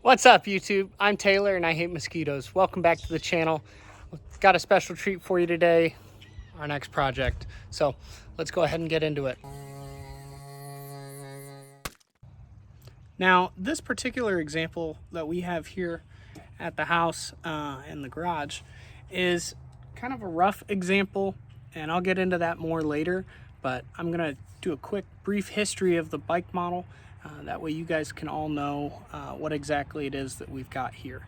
What's up, YouTube? I'm Taylor and I hate mosquitoes. Welcome back to the channel. Got a special treat for you today, our next project. So let's go ahead and get into it. Now, this particular example that we have here at the house in the garage is kind of a rough example, and I'll get into that more later, but I'm gonna do a quick brief history of the bike model. That way you guys can all know what exactly it is that we've got here.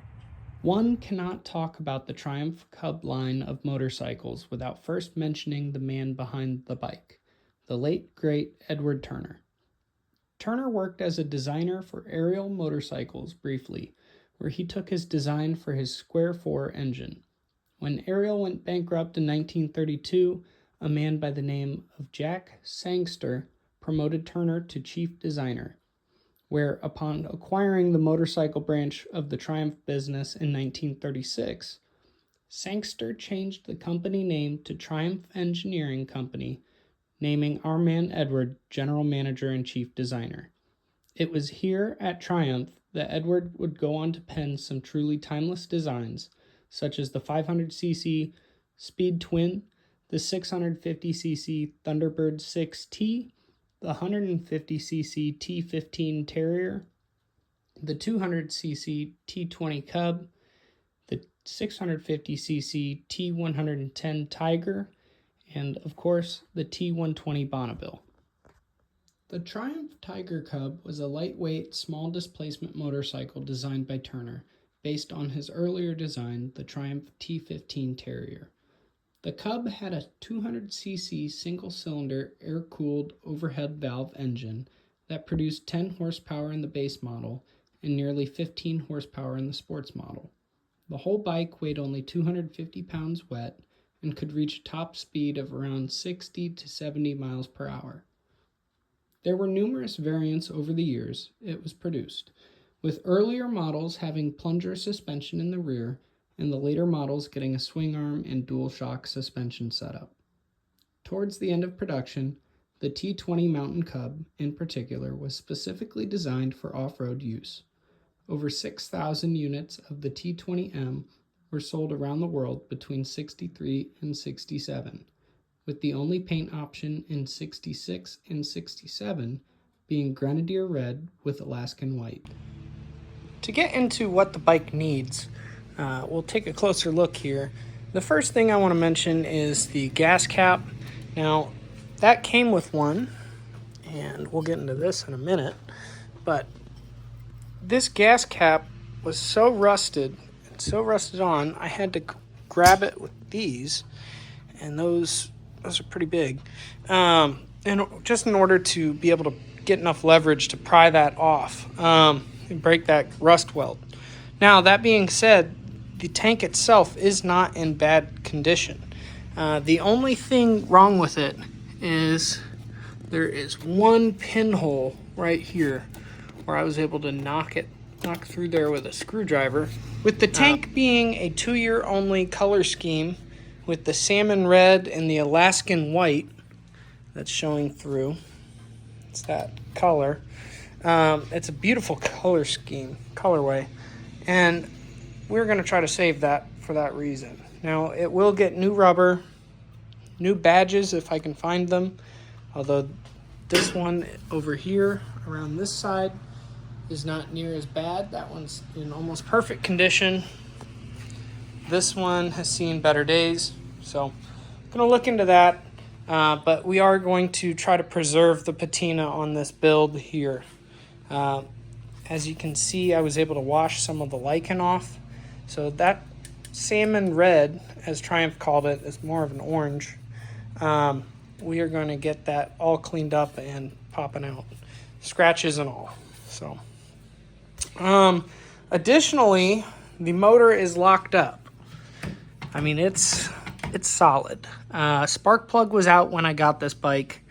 One cannot talk about the Triumph Cub line of motorcycles without first mentioning the man behind the bike, the late great Edward Turner. Turner worked as a designer for Ariel motorcycles briefly, where he took his design for his square 4 engine. When Ariel went bankrupt in 1932, a man by the name of Jack Sangster promoted Turner to chief designer, where upon acquiring the motorcycle branch of the Triumph business in 1936, Sangster changed the company name to Triumph Engineering Company, naming our man Edward general manager and chief designer. It was here at Triumph that Edward would go on to pen some truly timeless designs, such as the 500cc Speed Twin, the 650cc Thunderbird 6T, the 150cc T15 Terrier, the 200cc T20 Cub, the 650cc T110 Tiger, and of course the T120 Bonneville. The Triumph Tiger Cub was a lightweight, small displacement motorcycle designed by Turner, based on his earlier design, the Triumph T15 Terrier. The Cub had a 200cc single-cylinder air-cooled overhead valve engine that produced 10 horsepower in the base model and nearly 15 horsepower in the sports model. The whole bike weighed only 250 pounds wet and could reach a top speed of around 60 to 70 miles per hour. There were numerous variants over the years it was produced, with earlier models having plunger suspension in the rear and the later models getting a swing arm and dual shock suspension setup. Towards the end of production, the T20 Mountain Cub, in particular, was specifically designed for off-road use. Over 6,000 units of the T20M were sold around the world between 63 and 67, with the only paint option in 66 and 67 being Grenadier Red with Alaskan White. To get into what the bike needs, we'll take a closer look here. The first thing I want to mention is the gas cap. Now, that came with one, and we'll get into this in a minute, but this gas cap was so rusted and so rusted on, I had to grab it with these, and those are pretty big, and just in order to be able to get enough leverage to pry that off and break that rust weld. Now, that being said, the tank itself is not in bad condition. The only thing wrong with it is there is one pinhole right here where I was able to knock through there with a screwdriver. With the tank being a 2-year only color scheme with the salmon red and the Alaskan white that's showing through, it's that color. It's a beautiful colorway, and we're going to try to save that for that reason. Now, it will get new rubber, new badges if I can find them, although this one over here around this side is not near as bad. That one's in almost perfect condition. This one has seen better days, so I'm going to look into that, but we are going to try to preserve the patina on this build here. As you can see, I was able to wash some of the lichen off. So that salmon red, as Triumph called it, is more of an orange. We are going to get that all cleaned up and popping out, scratches and all. So, additionally, the motor is locked up. I mean, it's solid. Spark plug was out when I got this bike,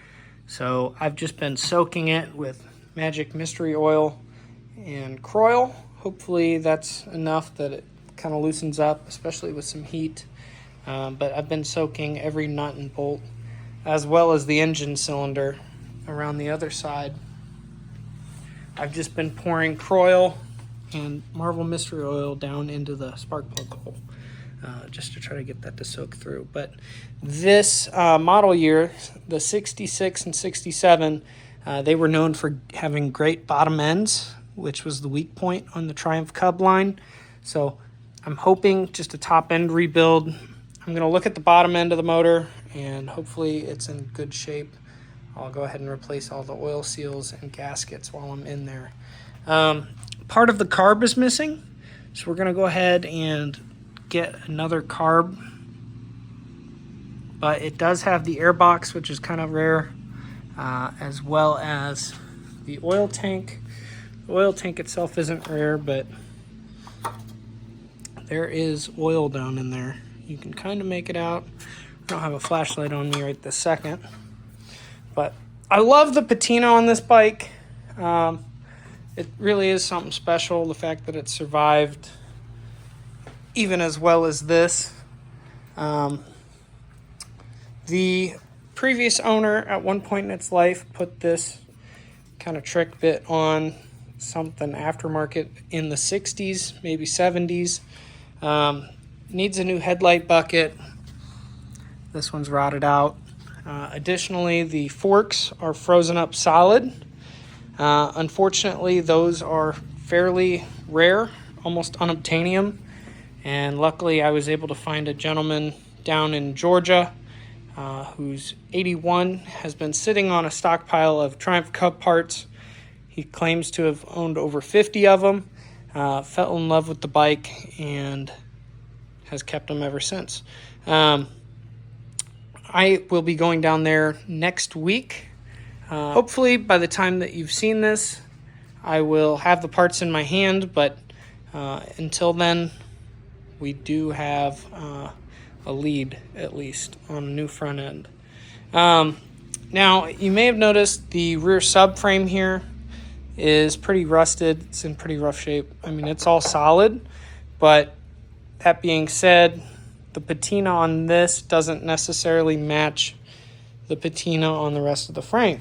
so I've just been soaking it with Magic Mystery Oil and Kroil. Hopefully that's enough that it kind of loosens up, especially with some heat. But I've been soaking every nut and bolt, as well as the engine cylinder around the other side. I've just been pouring Kroil and Marvel Mystery Oil down into the spark plug hole, just to try to get that to soak through. But this model year, the 66 and 67, they were known for having great bottom ends, which was the weak point on the Triumph Cub line. So I'm hoping just a top end rebuild. I'm going to look at the bottom end of the motor, and hopefully it's in good shape. I'll go ahead and replace all the oil seals and gaskets while I'm in there. Part of the carb is missing, so we're going to go ahead and get another carb. But it does have the air box, which is kind of rare, as well as the oil tank. The oil tank itself isn't rare, but there is oil down in there. You can kind of make it out. I don't have a flashlight on me right this second. But I love the patina on this bike. It really is something special, the fact that it survived even as well as this. The previous owner at one point in its life put this kind of trick bit on something aftermarket in the 60s, maybe 70s. Needs a new headlight bucket. This one's rotted out. Additionally, the forks are frozen up solid. Unfortunately, those are fairly rare, almost unobtainium. And luckily, I was able to find a gentleman down in Georgia who's 81, has been sitting on a stockpile of Triumph Cub parts. He claims to have owned over 50 of them, fell in love with the bike, and has kept them ever since. I will be going down there next week. Hopefully, by the time that you've seen this, I will have the parts in my hand, but until then, we do have a lead, at least, on a new front end. Now, you may have noticed the rear subframe here is pretty rusted. It's in pretty rough shape. I mean, it's all solid, but that being said, the patina on this doesn't necessarily match the patina on the rest of the frame.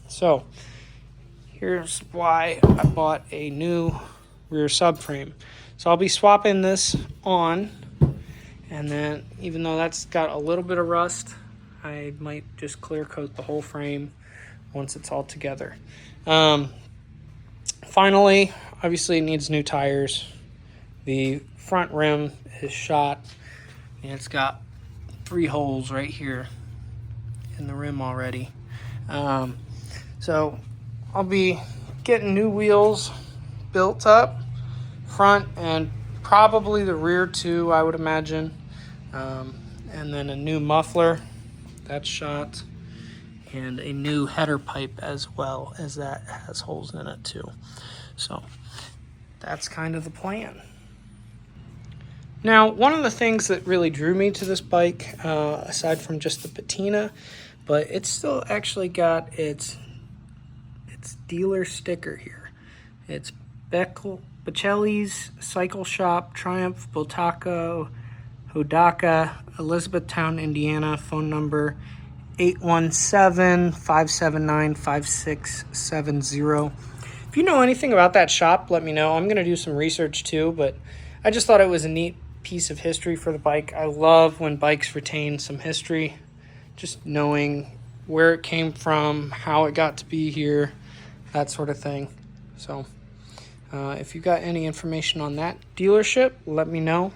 So here's why I bought a new rear subframe. So I'll be swapping this on, and then even though that's got a little bit of rust, I might just clear coat the whole frame once it's all together. Finally, obviously it needs new tires. The front rim is shot, and it's got 3 holes right here in the rim already. So I'll be getting new wheels built up, front and probably the rear too, I would imagine. And then a new muffler, that's shot, and a new header pipe as well, as that has holes in it too. So that's kind of the plan. Now, one of the things that really drew me to this bike, aside from just the patina, but it's still actually got its dealer sticker here. It's Bocelli's Cycle Shop, Triumph, Botaka, Hodaka, Elizabethtown, Indiana. Phone number 817-579-5670. If you know anything about that shop, let me know. I'm going to do some research too, but I just thought it was a neat piece of history for the bike. I love when bikes retain some history, just knowing where it came from, how it got to be here, that sort of thing. So if you got any information on that dealership, let me know.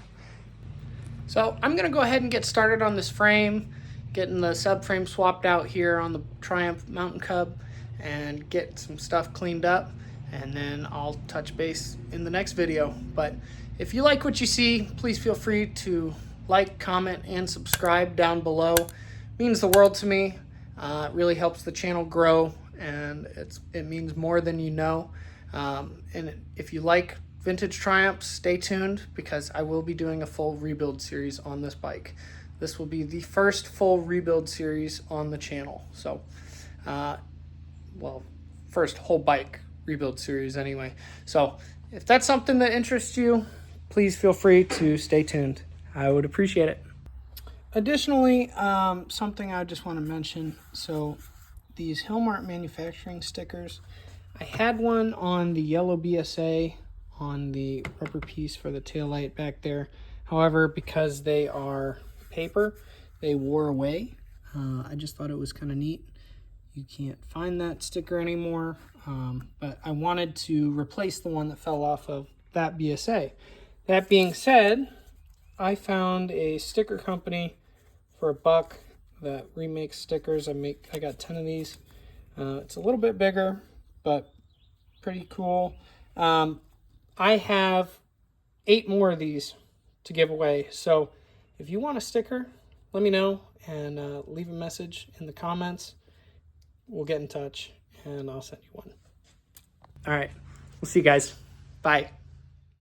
So I'm going to go ahead and get started on this frame, getting the subframe swapped out here on the Triumph Mountain Cub, and get some stuff cleaned up, and then I'll touch base in the next video. But if you like what you see, please feel free to like, comment, and subscribe down below. It means the world to me. It really helps the channel grow, and it means more than you know. And if you like vintage Triumphs, stay tuned, because I will be doing a full rebuild series on this bike. This will be the first full rebuild series on the channel. So, well, first whole bike rebuild series anyway. So if that's something that interests you, please feel free to stay tuned. I would appreciate it. Additionally, something I just want to mention. So these Hillmart manufacturing stickers, I had one on the yellow BSA on the rubber piece for the taillight back there. However, because they are paper, they wore away. I just thought it was kind of neat. You can't find that sticker anymore, but I wanted to replace the one that fell off of that BSA. That being said, I found a sticker company for $1 that remakes stickers. I got 10 of these. It's a little bit bigger, but pretty cool. I have 8 more of these to give away. So if you want a sticker, let me know and leave a message in the comments. We'll get in touch and I'll send you one. All right. We'll see you guys. Bye.